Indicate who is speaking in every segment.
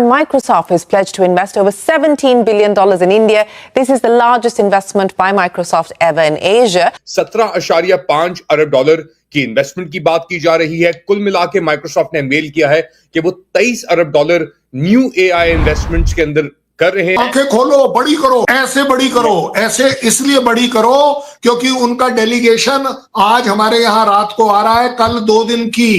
Speaker 1: Microsoft is pledged to invest over $17 billion in India. This is the largest investment by Microsoft ever in Asia.
Speaker 2: 17.5 Arab dollar की investment की बात की जा रही है। कुल मिला के माइक्रोसॉफ्ट ने मेल किया है कि वो 23 अरब डॉलर न्यू एआई इन्वेस्टमेंट्स के अंदर कर रहे हैं।
Speaker 3: आंखें खोलो, बड़ी करो, ऐसे बड़ी करो, ऐसे इसलिए बड़ी करो क्योंकि उनका डेलीगेशन आज हमारे यहाँ रात को आ रहा है, कल 2 दिन की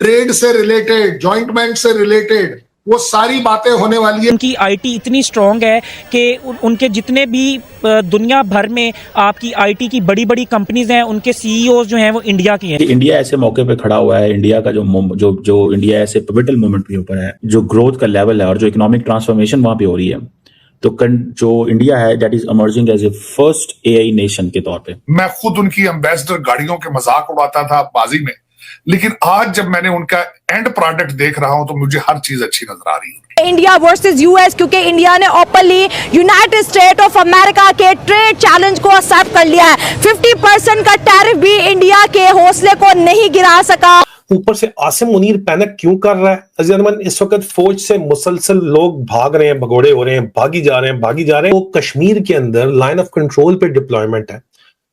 Speaker 3: ट्रेड से रिलेटेड, जॉइंटमेंट से रिलेटेड वो सारी बातें होने वाली है।
Speaker 4: उनकी आईटी इतनी स्ट्रांग है कि उनके जितने भी दुनिया भर में आपकी आईटी की बड़ी बड़ी कंपनीज हैं, उनके सीईओ जो हैं वो इंडिया की हैं।
Speaker 5: इंडिया ऐसे मौके पे खड़ा हुआ है, इंडिया का जो इंडिया ऐसे पिवटल मोमेंट के ऊपर है, जो ग्रोथ का लेवल है और जो इकोनॉमिक ट्रांसफॉर्मेशन वहां पे हो रही है, तो जो इंडिया है that is emerging as a first AI nation के तौर पे।
Speaker 6: मैं खुद उनकी एम्बेसडर गाड़ियों के मजाक उड़ाता था बाजी में, लेकिन आज जब मैंने उनका एंड प्रोडक्ट देख रहा हूं तो मुझे हर चीज अच्छी नजर आ रही है।
Speaker 7: इंडिया वर्सेस यूएस, क्योंकि इंडिया ने openly United state of America के ट्रेड चैलेंज को एक्सेप्ट कर लिया है। 50% का टैरिफ भी इंडिया के हौसले को नहीं गिरा सका।
Speaker 8: ऊपर से आसिम मुनीर पैनिक क्यों कर रहा है? अजीजमन, इस वक्त फौज से मुसलसल लोग भाग रहे हैं, भगोड़े हो रहे हैं, भागी जा रहे हैं। वो कश्मीर के अंदर लाइन ऑफ कंट्रोल पे डिप्लॉयमेंट है,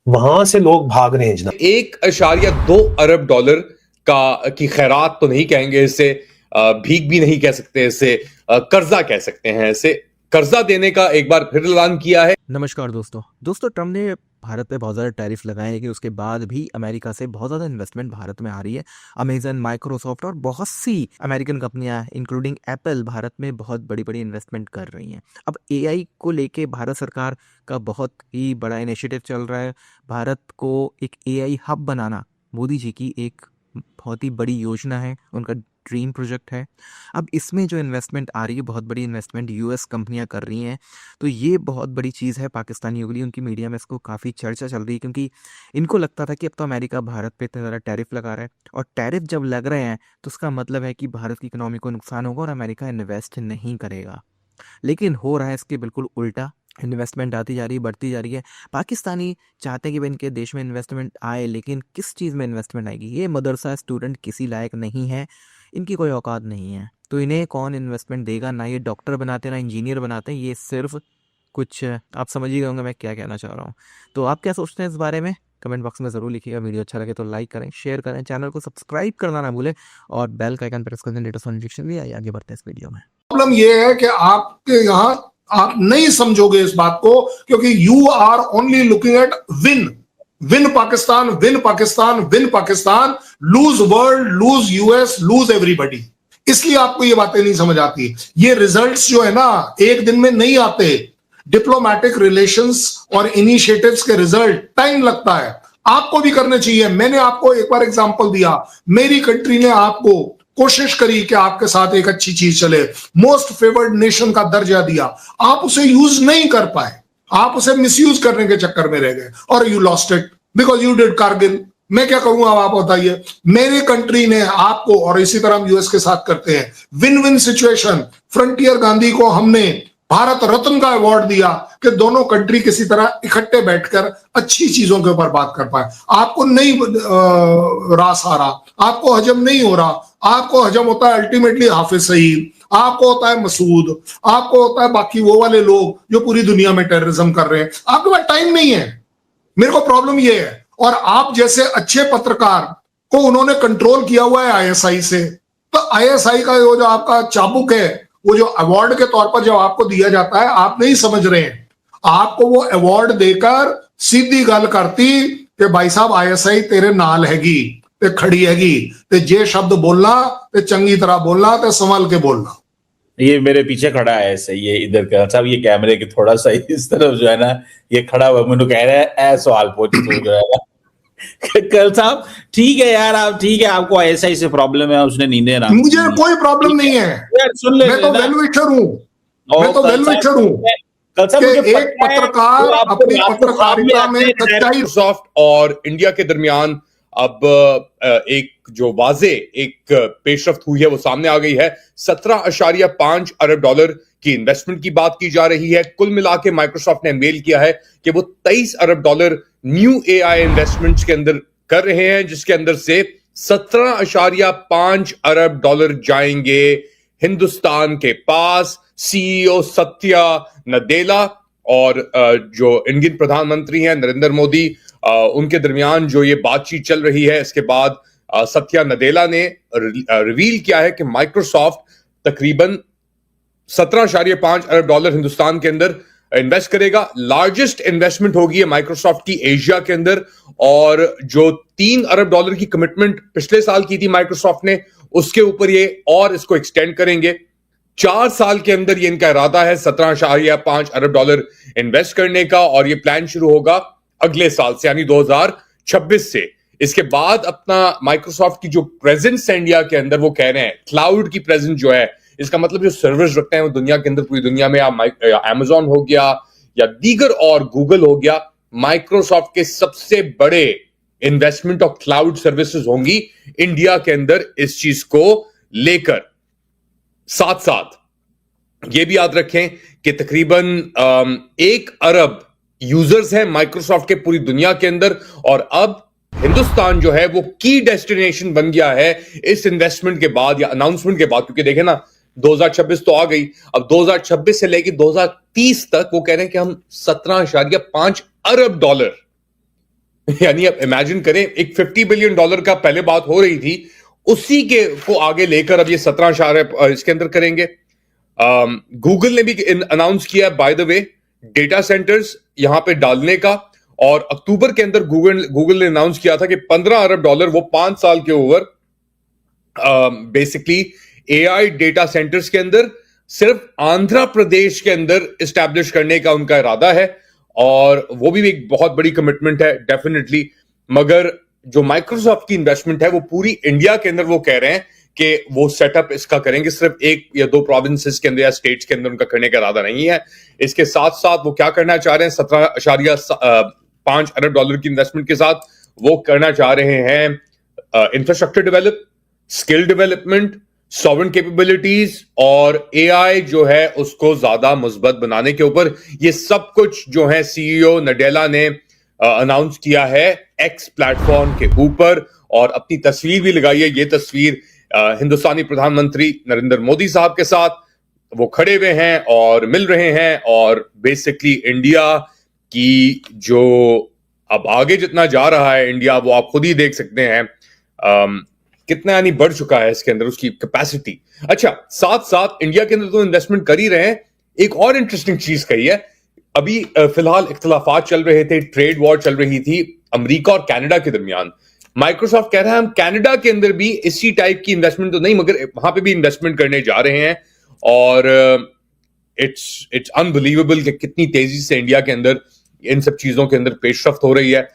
Speaker 8: वहां से लोग भाग रहे हैं जनाब।
Speaker 2: 1.2 अरब डॉलर की खैरात तो नहीं कहेंगे इसे, भीख भी नहीं कह सकते इसे, कर्जा कह सकते हैं इसे। कर्जा देने का एक बार फिर ऐलान किया है।
Speaker 9: नमस्कार दोस्तों ट्रम्प ने भारत पे बहुत ज़्यादा टैरिफ लगाए, लेकिन उसके बाद भी अमेरिका से बहुत ज़्यादा इन्वेस्टमेंट भारत में आ रही है। अमेजन, माइक्रोसॉफ्ट और बहुत सी अमेरिकन कंपनियां इंक्लूडिंग एप्पल भारत में बहुत बड़ी बड़ी इन्वेस्टमेंट कर रही हैं। अब एआई को लेके भारत सरकार का बहुत ही बड़ा इनिशिएटिव चल रहा है। भारत को एक एआई हब बनाना मोदी जी की एक बहुत ही बड़ी योजना है, उनका ड्रीम प्रोजेक्ट है। अब इसमें जो इन्वेस्टमेंट आ रही है, बहुत बड़ी इन्वेस्टमेंट यूएस कंपनियां कर रही हैं, तो ये बहुत बड़ी चीज़ है पाकिस्तानियों के लिए। उनकी मीडिया में इसको काफ़ी चर्चा चल रही है, क्योंकि इनको लगता था कि अब तो अमेरिका भारत पे इतना ज़्यादा टैरिफ लगा रहा है, और टैरिफ जब लग रहे हैं तो उसका मतलब है कि भारत की इकोनॉमी को नुकसान होगा और अमेरिका इन्वेस्ट नहीं करेगा। लेकिन हो रहा है इसके बिल्कुल उल्टा। इन्वेस्टमेंट आती जा रही है, बढ़ती जा रही है। पाकिस्तानी चाहते हैं कि भाई इनके देश में इन्वेस्टमेंट आए, लेकिन किस चीज़ में इन्वेस्टमेंट आएगी? ये मदरसा स्टूडेंट किसी लायक नहीं है, इनकी कोई औकात नहीं है, तो इन्हें कौन इन्वेस्टमेंट देगा? ना ये डॉक्टर बनाते हैं, ना इंजीनियर बनाते हैं, ये सिर्फ कुछ आप समझ ही होंगे मैं क्या कहना चाह रहा हूँ। तो आप क्या सोचते हैं इस बारे में? कमेंट बॉक्स में ज़रूर लिखिएगा। वीडियो अच्छा लगे तो लाइक करें, शेयर करें, चैनल को सब्सक्राइब करना ना भूलें और बेल का आइकन प्रेस कर दें लेटेस्ट नोटिफिकेशन भी आए। आगे बढ़ते हैं इस वीडियो में।
Speaker 3: प्रॉब्लम ये है कि आपके यहाँ आप नहीं समझोगे इस बात को, क्योंकि you are only looking at win Pakistan, win Pakistan, win Pakistan, lose world, lose US, lose everybody. इसलिए आपको ये बातें नहीं समझ आती। ये रिजल्ट्स जो है ना, एक दिन में नहीं आते। डिप्लोमेटिक रिलेशंस और इनिशिएटिव्स के रिजल्ट टाइम लगता है, आपको भी करने चाहिए। मैंने आपको एक बार एग्जांपल दिया, मेरी कंट्री ने आपको कोशिश करी कि आपके साथ एक अच्छी चीज चले, मोस्ट फेवर्ड नेशन का दर्जा दिया, आप उसे यूज नहीं कर पाए, आप उसे मिसयूज करने के चक्कर में रह गए और you lost it because you did Kargil. मैं क्या करूंगा आप बताइए? मेरी कंट्री ने आपको, और इसी तरह हम यूएस के साथ करते हैं, win win situation. Frontier Gandhi को हमने भारत रत्न का अवार्ड दिया कि दोनों कंट्री किसी तरह इकट्ठे बैठकर अच्छी चीजों के ऊपर बात कर पाए। आपको नहीं रास आ रहा, आपको हजम नहीं हो रहा। आपको हजम होता है अल्टीमेटली हाफिज सईद, आपको होता है मसूद, आपको होता है बाकी वो वाले लोग जो पूरी दुनिया में टेररिज्म कर रहे हैं। आपके पास टाइम नहीं है। मेरे को प्रॉब्लम ये है, और आप जैसे अच्छे पत्रकार को उन्होंने कंट्रोल किया हुआ है आईएसआई से, तो आईएसआई का वो जो आपका चाबुक है, वो जो अवार्ड के तौर पर जब आपको दिया जाता है, आप नहीं समझ रहे हैं। आपको वो अवार्ड देकर सीधी गल करती कि भाई साहब आईएसआई तेरे नाल हैगी, ते खड़ी हैगी, ते जे शब्द बोलना ते चंगी तरह बोलना, ते संभल के बोलना।
Speaker 5: ये मेरे पीछे खड़ा है ऐसे, ये इधर का साहब, ये कैमरे के थोड़ा सा इस तरफ जो है ना, ये खड़ा हुआ, मुझे कह रहा है ऐ सवाल पूछ जो है ना। कल साहब ठीक है यार, आप ठीक है, आपको आईएसआई से प्रॉब्लम है, उसने नींदे ना,
Speaker 3: मुझे कोई प्रॉब्लम नहीं है
Speaker 5: यार, सुन ले,
Speaker 3: मैं तो वेल विशर हूँ, मैं तो वेल विशर हूँ। एक पत्रकार अपनी पत्रकारिता में सच्चाई।
Speaker 2: माइक्रोसॉफ्ट और इंडिया के दरमियान अब एक जो वाजे एक पेशरफ्त हुई है वो सामने आ गई है। 17.5 अरब डॉलर की इन्वेस्टमेंट की बात की जा रही है। कुल मिला के माइक्रोसॉफ्ट ने मेल किया है कि वो 23 अरब डॉलर न्यू एआई इन्वेस्टमेंट्स के अंदर कर रहे हैं, जिसके अंदर से 17.5 अरब डॉलर जाएंगे हिंदुस्तान के पास सीईओ सत्या नडेला और जो इंडियन प्रधानमंत्री हैं नरेंद्र मोदी, उनके दरमियान जो ये बातचीत चल रही है, इसके बाद सत्या नडेला ने रिवील किया है कि माइक्रोसॉफ्ट तकरीबन 17.5 अरब डॉलर हिंदुस्तान के अंदर इन्वेस्ट करेगा। लार्जेस्ट इन्वेस्टमेंट होगी माइक्रोसॉफ्ट की एशिया के अंदर, और जो 3 अरब डॉलर की कमिटमेंट पिछले साल की थी माइक्रोसॉफ्ट ने, उसके ऊपर ये और इसको एक्सटेंड करेंगे। 4 साल के अंदर ये इनका इरादा है 17.5 अरब डॉलर इन्वेस्ट करने का, और ये प्लान शुरू होगा अगले साल से, यानी 2026 से। इसके बाद अपना माइक्रोसॉफ्ट की जो प्रेजेंस है इंडिया के अंदर, वो कह रहे हैं क्लाउड की प्रेजेंस जो है, इसका मतलब जो सर्वर्स रखते हैं वो दुनिया के अंदर, पूरी दुनिया में, अमेज़न हो गया या दीगर और गूगल हो गया, माइक्रोसॉफ्ट के सबसे बड़े इन्वेस्टमेंट ऑफ क्लाउड सर्विसेज होंगी इंडिया के अंदर इस चीज को लेकर। साथ साथ ये भी याद रखें कि तकरीबन 1 अरब यूजर्स हैं माइक्रोसॉफ्ट के पूरी दुनिया के अंदर, और अब हिंदुस्तान जो है वो की डेस्टिनेशन बन गया है इस इन्वेस्टमेंट के बाद या अनाउंसमेंट के बाद, क्योंकि देखें ना 2026 तो आ गई, अब 2026 से लेकर 2030 तक वो कह रहे हैं कि हम 17.5 अरब डॉलर, यानी आप इमेजिन करें, एक $50 बिलियन का पहले बात हो रही थी, उसी के को आगे लेकर अब ये 17 इसके अंदर करेंगे। गूगल ने भी अनाउंस किया by the way data centres यहां पे डालने का, और अक्टूबर के अंदर गूगल ने अनाउंस किया था कि 15 अरब डॉलर वो 5 साल के over basically AI data centres के अंदर सिर्फ आंध्र प्रदेश के अंदर इस्टेब्लिश करने का उनका इरादा है, और वो भी एक बहुत बड़ी कमिटमेंट है डेफिनेटली। मगर जो माइक्रोसॉफ्ट की इन्वेस्टमेंट है वो पूरी इंडिया के अंदर, वो कह रहे हैं कि वो सेटअप इसका करेंगे, सिर्फ 1 या 2 प्रोविंसेस के अंदर या स्टेट्स के अंदर उनका करने का इरादा नहीं है। इसके साथ साथ वो क्या करना चाह रहे हैं, 17.5 अरब डॉलर की इन्वेस्टमेंट के साथ वो करना चाह रहे हैं infrastructure develop, skill development, sovereign capabilities और एआई जो है उसको ज्यादा मजबूत बनाने के ऊपर। ये सब कुछ जो है सीईओ नडेला ने अनाउंस किया है एक्स प्लेटफॉर्म के ऊपर, और अपनी तस्वीर भी लगाई है। ये तस्वीर हिंदुस्तानी प्रधानमंत्री नरेंद्र मोदी साहब के साथ वो खड़े हुए हैं और मिल रहे हैं, और बेसिकली इंडिया की जो अब आगे जितना जा रहा है इंडिया, वो आप खुद ही देख सकते हैं कितना यानी बढ़ चुका है इसके अंदर उसकी कैपेसिटी। अच्छा, साथ साथ इंडिया के अंदर तो इन्वेस्टमेंट कर ही रहे हैं, एक और इंटरेस्टिंग चीज कही है। अभी फिलहाल इख्तिलाफात चल रहे थे, ट्रेड वॉर चल रही थी अमेरिका और कनाडा के दरमियान। माइक्रोसॉफ्ट कह रहा है हम कनाडा के अंदर भी इसी टाइप की इन्वेस्टमेंट तो नहीं, मगर वहां पे भी इन्वेस्टमेंट करने जा रहे हैं, और इट्स अनबिलीवेबल कि कितनी तेजी से इंडिया के अंदर इन सब चीजों के अंदर पेशरफ्त हो रही है।